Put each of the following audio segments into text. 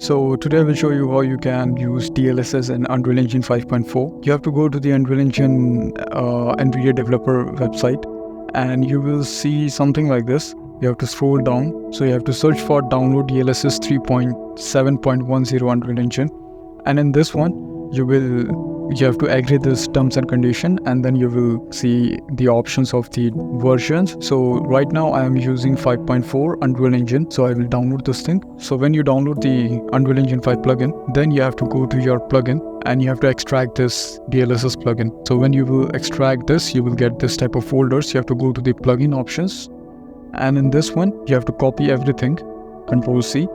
So today I will show you how you can use DLSS in Unreal Engine 5.4. You have to go to the Unreal Engine NVIDIA developer website and you will see something like this. You have to scroll down. So you have to search for download DLSS 3.7.10 Unreal Engine. And in this one, you have to agree this terms and condition, and then you will see the options of the versions. So right now I am using 5.4 Unreal Engine, so I will download this thing. So when you download the Unreal Engine 5 plugin, then you have to go to your plugin and you have to extract this DLSS plugin. So when you will extract this, you will get this type of folders. You have to go to the plugin options, and in this one you have to copy everything, Control C,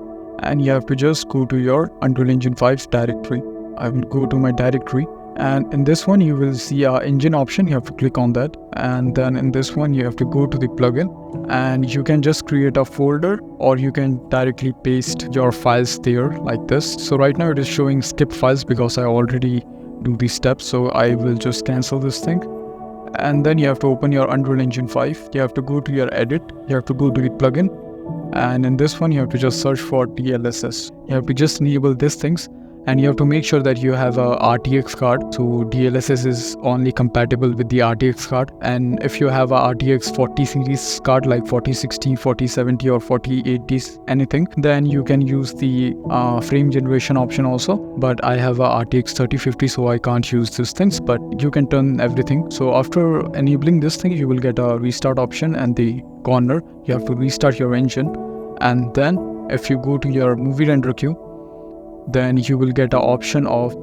and you have to just go to your Unreal Engine 5's directory. I will go to my directory, and in this one you will see our engine option. You have to click on that, and then in this one you have to go to the plugin, and you can just create a folder or you can directly paste your files there like this. So right now it is showing skip files because I already do these steps, so I will just cancel this thing. And then you have to open your Unreal Engine 5. You have to go to your edit, you have to go to the plugin, and in this one you have to just search for DLSS. You have to just enable these things, and you have to make sure that you have a RTX card. So DLSS is only compatible with the RTX card, and if you have a RTX 40 series card like 4060, 4070 or 4080, anything, then you can use the frame generation option also. But I have a RTX 3050, so I can't use these things, but you can turn everything. So after enabling this thing, you will get a restart option, and the corner you have to restart your engine. And then if you go to your movie render queue, then you will get an option of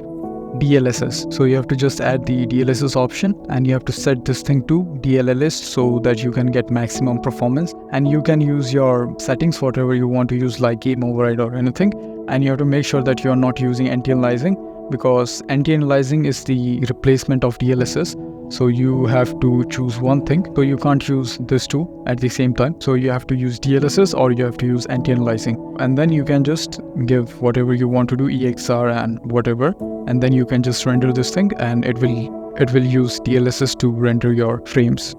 DLSS. So you have to just add the DLSS option, and you have to set this thing to DLLS so that you can get maximum performance, and you can use your settings whatever you want to use, like game override or anything. And you have to make sure that you are not using anti-aliasing, because anti-aliasing is the replacement of DLSS. So you have to choose one thing. So you can't use this two at the same time. So you have to use DLSS or you have to use anti-aliasing. And then you can just give whatever you want to do, EXR and whatever. And then you can just render this thing, and it will use DLSS to render your frames.